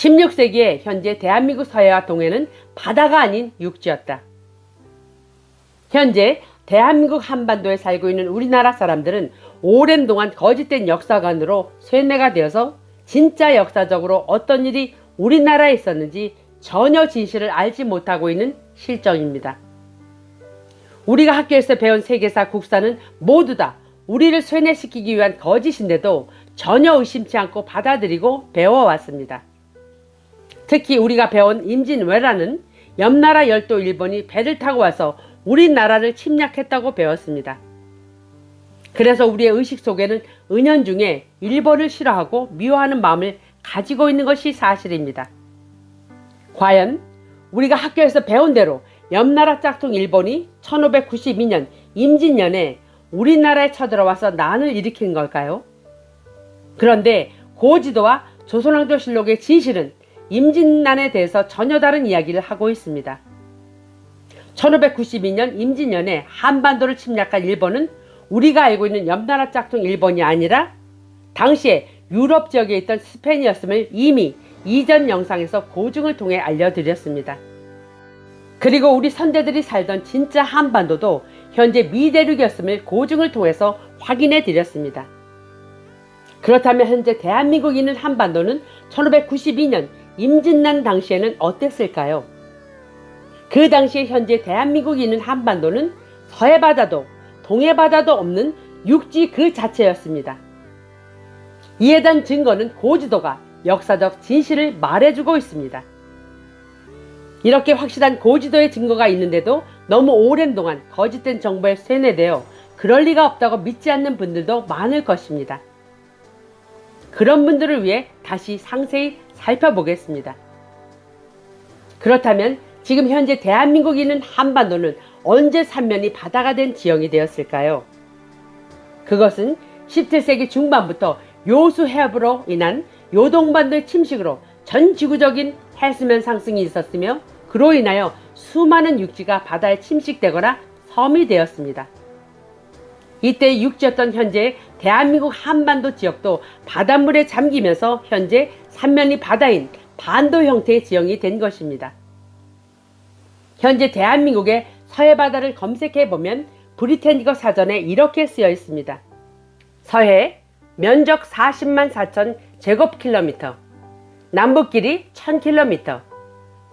16세기에 현재 대한민국 서해와 동해는 바다가 아닌 육지였다. 현재 대한민국 한반도에 살고 있는 우리나라 사람들은 오랜 동안 거짓된 역사관으로 쇠뇌가 되어서 진짜 역사적으로 어떤 일이 우리나라에 있었는지 전혀 진실을 알지 못하고 있는 실정입니다. 우리가 학교에서 배운 세계사, 국사는 모두 다 우리를 쇠뇌시키기 위한 거짓인데도 전혀 의심치 않고 받아들이고 배워왔습니다. 특히 우리가 배운 임진왜란은 옆나라 열도 일본이 배를 타고 와서 우리나라를 침략했다고 배웠습니다. 그래서 우리의 의식 속에는 은연중에 일본을 싫어하고 미워하는 마음을 가지고 있는 것이 사실입니다. 과연 우리가 학교에서 배운 대로 옆나라 짝퉁 일본이 1592년 임진년에 우리나라에 쳐들어와서 난을 일으킨 걸까요? 그런데 고지도와 조선왕조실록의 진실은 임진난에 대해서 전혀 다른 이야기를 하고 있습니다. 1592년 임진년에 한반도를 침략한 일본은 우리가 알고 있는 옆나라 짝퉁 일본이 아니라 당시에 유럽 지역에 있던 스페인이었음을 이미 이전 영상에서 고증을 통해 알려드렸습니다. 그리고 우리 선대들이 살던 진짜 한반도도 현재 미대륙이었음을 고증을 통해서 확인해 드렸습니다. 그렇다면 현재 대한민국이 있는 한반도는 1592년 임진난 당시에는 어땠을까요? 그 당시에 현재 대한민국이 있는 한반도는 서해바다도 동해바다도 없는 육지 그 자체였습니다. 이에 대한 증거는 고지도가 역사적 진실을 말해주고 있습니다. 이렇게 확실한 고지도의 증거가 있는데도 너무 오랜 동안 거짓된 정보에 쇠뇌되어 그럴 리가 없다고 믿지 않는 분들도 많을 것입니다. 그런 분들을 위해 다시 상세히 살펴보겠습니다. 그렇다면 지금 현재 대한민국이 있는 한반도는 언제 삼면이 바다가 된 지형이 되었을까요? 그것은 17세기 중반부터 요수 해협으로 인한 요동반도의 침식으로 전 지구적인 해수면 상승이 있었으며 그로 인하여 수많은 육지가 바다에 침식되거나 섬이 되었습니다. 이때 육지였던 현재 대한민국 한반도 지역도 바닷물에 잠기면서 현재 삼면이 바다인 반도 형태의 지형이 된 것입니다. 현재 대한민국의 서해바다를 검색해보면 브리테니커 사전에 이렇게 쓰여 있습니다. 서해, 면적 40만 4천 제곱킬로미터, 남북길이 1000km,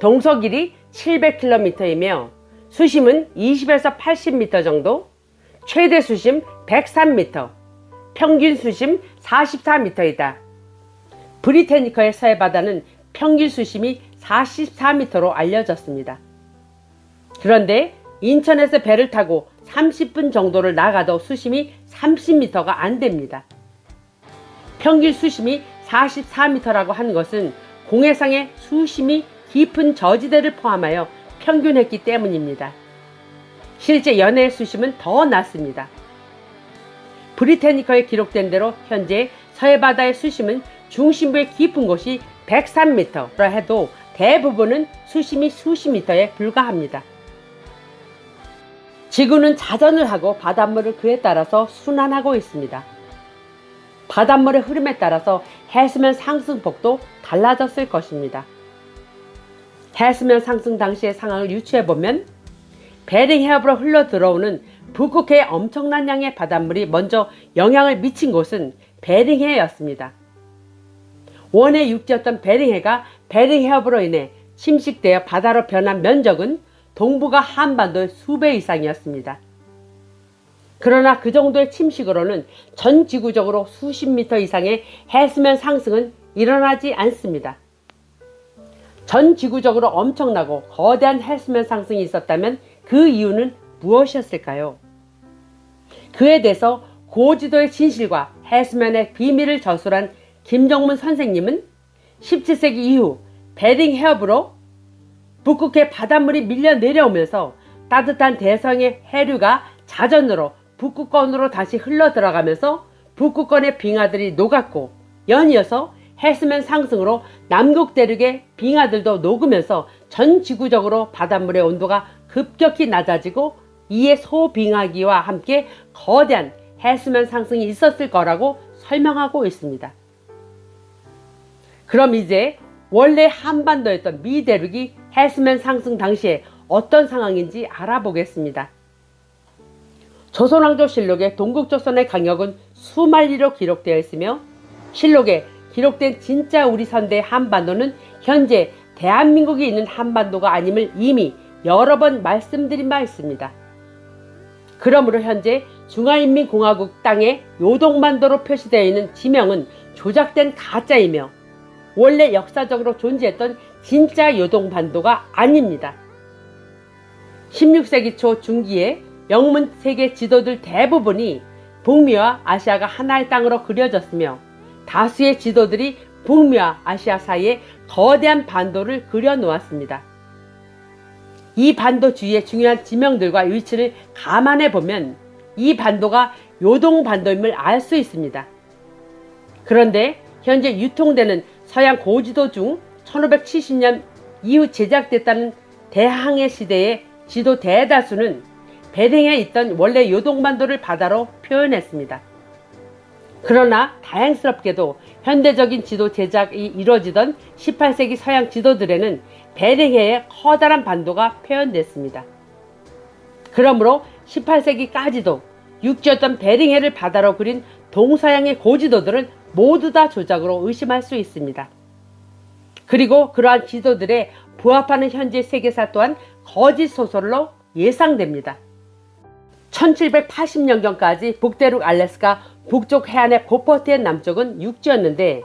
동서길이 700km이며 수심은 20에서 80m 정도, 최대 수심 103m, 평균 수심 44m이다. 브리테니커의 서해바다는 평균 수심이 44m로 알려졌습니다. 그런데 인천에서 배를 타고 30분 정도를 나가도 수심이 30m가 안 됩니다. 평균 수심이 44m라고 하는 것은 공해상의 수심이 깊은 저지대를 포함하여 평균했기 때문입니다. 실제 연해의 수심은 더 낮습니다. 브리테니커에 기록된 대로 현재 서해바다의 수심은 중심부의 깊은 곳이 103m라 해도 대부분은 수심이 수십 미터에 불과합니다. 지구는 자전을 하고 바닷물을 그에 따라서 순환하고 있습니다. 바닷물의 흐름에 따라서 해수면 상승폭도 달라졌을 것입니다. 해수면 상승 당시의 상황을 유추해보면 베링 해협으로 흘러 들어오는 북극해의 엄청난 양의 바닷물이 먼저 영향을 미친 곳은 베링해였습니다. 원래 육지였던 베링해가 베링 해협으로 인해 침식되어 바다로 변한 면적은 동북아 한반도의 수배 이상이었습니다. 그러나 그 정도의 침식으로는 전 지구적으로 수십 미터 이상의 해수면 상승은 일어나지 않습니다. 전 지구적으로 엄청나고 거대한 해수면 상승이 있었다면 그 이유는 무엇이었을까요? 그에 대해서 고지도의 진실과 해수면의 비밀을 저술한 김정문 선생님은 17세기 이후 베링 해협으로 북극해 바닷물이 밀려 내려오면서 따뜻한 대서양의 해류가 자전으로 북극권으로 다시 흘러 들어가면서 북극권의 빙하들이 녹았고 연이어서 해수면 상승으로 남극 대륙의 빙하들도 녹으면서 전 지구적으로 바닷물의 온도가 급격히 낮아지고 이에 소빙하기와 함께 거대한 해수면 상승이 있었을 거라고 설명하고 있습니다. 그럼 이제 원래 한반도였던 미 대륙이 해수면 상승 당시에 어떤 상황인지 알아보겠습니다. 조선왕조실록에 동국조선의 강역은 수만리로 기록되어 있으며 실록에 기록된 진짜 우리 선대의 한반도는 현재 대한민국이 있는 한반도가 아님을 이미 여러 번 말씀드린 바 있습니다. 그러므로 현재 중화인민공화국 땅에 요동반도로 표시되어 있는 지명은 조작된 가짜이며 원래 역사적으로 존재했던 진짜 요동반도가 아닙니다. 16세기 초 중기에 영문 세계 지도들 대부분이 북미와 아시아가 하나의 땅으로 그려졌으며 다수의 지도들이 북미와 아시아 사이에 거대한 반도를 그려놓았습니다. 이 반도 주위의 중요한 지명들과 위치를 감안해 보면 이 반도가 요동반도임을 알 수 있습니다. 그런데 현재 유통되는 서양 고지도 중 1570년 이후 제작됐다는 대항해 시대의 지도 대다수는 베링에 있던 원래 요동반도를 바다로 표현했습니다. 그러나 다행스럽게도 현대적인 지도 제작이 이루어지던 18세기 서양 지도들에는 베링해의 커다란 반도가 표현됐습니다. 그러므로 18세기까지도 육지였던 베링해를 바다로 그린 동서양의 고지도들은 모두 다 조작으로 의심할 수 있습니다. 그리고 그러한 지도들에 부합하는 현재 세계사 또한 거짓 소설로 예상됩니다. 1780년경까지 북대륙 알래스카 북쪽 해안의 고퍼트의 남쪽은 육지였는데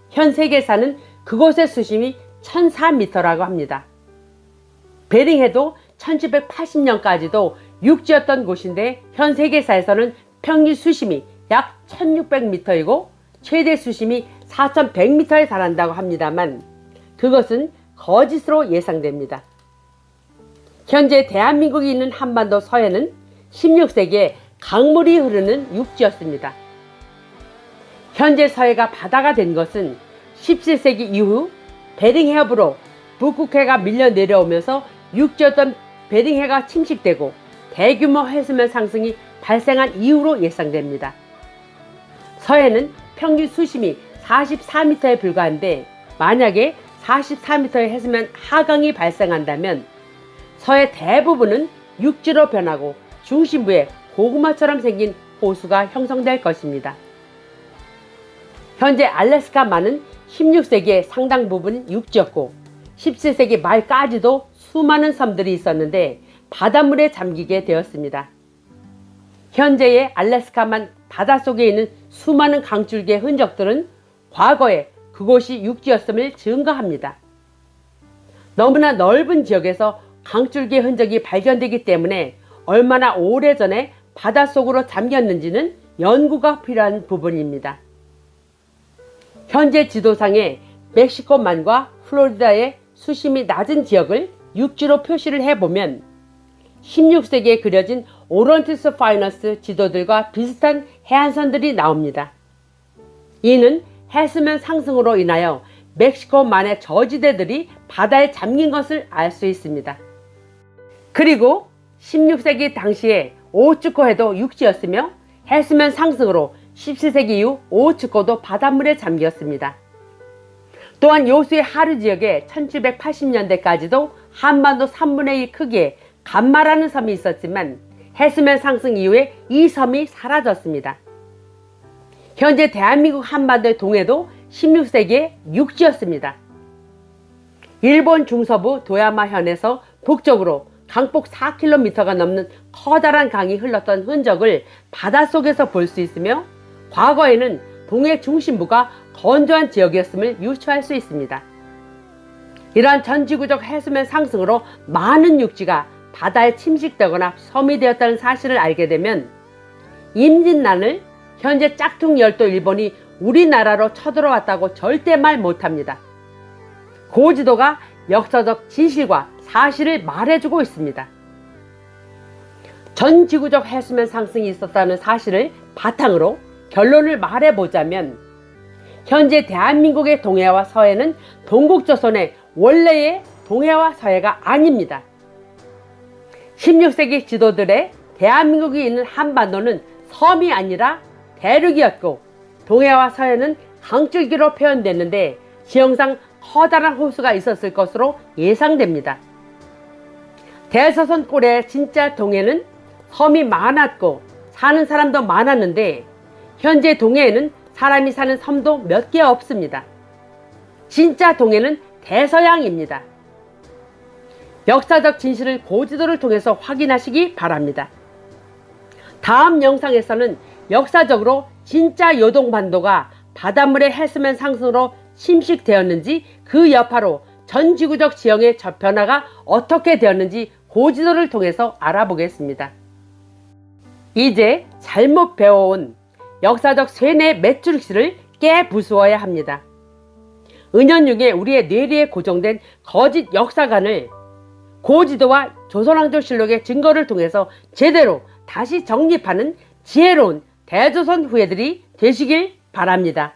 현 세계사는 그곳의 수심이 1004m라고 합니다. 베링해도 1780년까지도 육지였던 곳인데 현 세계사에서는 평균 수심이 약 1600m이고 최대 수심이 4100m에 달한다고 합니다만 그것은 거짓으로 예상됩니다. 현재 대한민국이 있는 한반도 서해는 16세기에 강물이 흐르는 육지였습니다. 현재 서해가 바다가 된 것은 17세기 이후 베링해협으로 북극해가 밀려 내려오면서 육지였던 베링해가 침식되고 대규모 해수면 상승이 발생한 이후로 예상됩니다. 서해는 평균 수심이 44m에 불과한데 만약에 44m의 해수면 하강이 발생한다면 서해 대부분은 육지로 변하고 중심부에 고구마처럼 생긴 호수가 형성될 것입니다. 현재 알래스카만은 16세기의 상당 부분이 육지였고 17세기 말까지도 수많은 섬들이 있었는데 바닷물에 잠기게 되었습니다. 현재의 알래스카만 바닷속에 있는 수많은 강줄기의 흔적들은 과거에 그곳이 육지였음을 증거합니다. 너무나 넓은 지역에서 강줄기의 흔적이 발견되기 때문에 얼마나 오래전에 바닷속으로 잠겼는지는 연구가 필요한 부분입니다. 현재 지도상에 멕시코만과 플로리다의 수심이 낮은 지역을 육지로 표시를 해보면 16세기에 그려진 오런티스 파이너스 지도들과 비슷한 해안선들이 나옵니다. 이는 해수면 상승으로 인하여 멕시코만의 저지대들이 바다에 잠긴 것을 알 수 있습니다. 그리고 16세기 당시에 오호츠코해도 육지였으며 해수면 상승으로 17세기 이후 오호츠코도 바닷물에 잠겼습니다. 또한 요수의 하류 지역에 1780년대까지도 한반도 3분의 1 크기의 간마라는 섬이 있었지만 해수면 상승 이후에 이 섬이 사라졌습니다. 현재 대한민국 한반도의 동해도 16세기에 육지였습니다. 일본 중서부 도야마현에서 북쪽으로 강폭 4km가 넘는 커다란 강이 흘렀던 흔적을 바닷속에서 볼 수 있으며 과거에는 동해 중심부가 건조한 지역이었음을 유추할 수 있습니다. 이러한 전지구적 해수면 상승으로 많은 육지가 바다에 침식되거나 섬이 되었다는 사실을 알게 되면 임진난을 현재 짝퉁 열도 일본이 우리나라로 쳐들어왔다고 절대 말 못합니다. 고지도가 역사적 진실과 사실을 말해주고 있습니다. 전지구적 해수면 상승이 있었다는 사실을 바탕으로 결론을 말해보자면 현재 대한민국의 동해와 서해는 동국조선의 원래의 동해와 서해가 아닙니다. 16세기 지도들의 대한민국이 있는 한반도는 섬이 아니라 대륙이었고 동해와 서해는 강줄기로 표현됐는데 지형상 커다란 호수가 있었을 것으로 예상됩니다. 대서선 꼴의 진짜 동해는 섬이 많았고 사는 사람도 많았는데 현재 동해에는 사람이 사는 섬도 몇 개 없습니다. 진짜 동해는 대서양입니다. 역사적 진실을 고지도를 통해서 확인하시기 바랍니다. 다음 영상에서는 역사적으로 진짜 요동반도가 바닷물의 해수면 상승으로 침식되었는지 그 여파로 전 지구적 지형의 변화가 어떻게 되었는지 고지도를 통해서 알아보겠습니다. 이제 잘못 배워온 역사적 쇠뇌 매트릭스를 깨부수어야 합니다. 은연중에 우리의 뇌리에 고정된 거짓 역사관을 고지도와 조선왕조실록의 증거를 통해서 제대로 다시 정립하는 지혜로운 대조선 후예들이 되시길 바랍니다.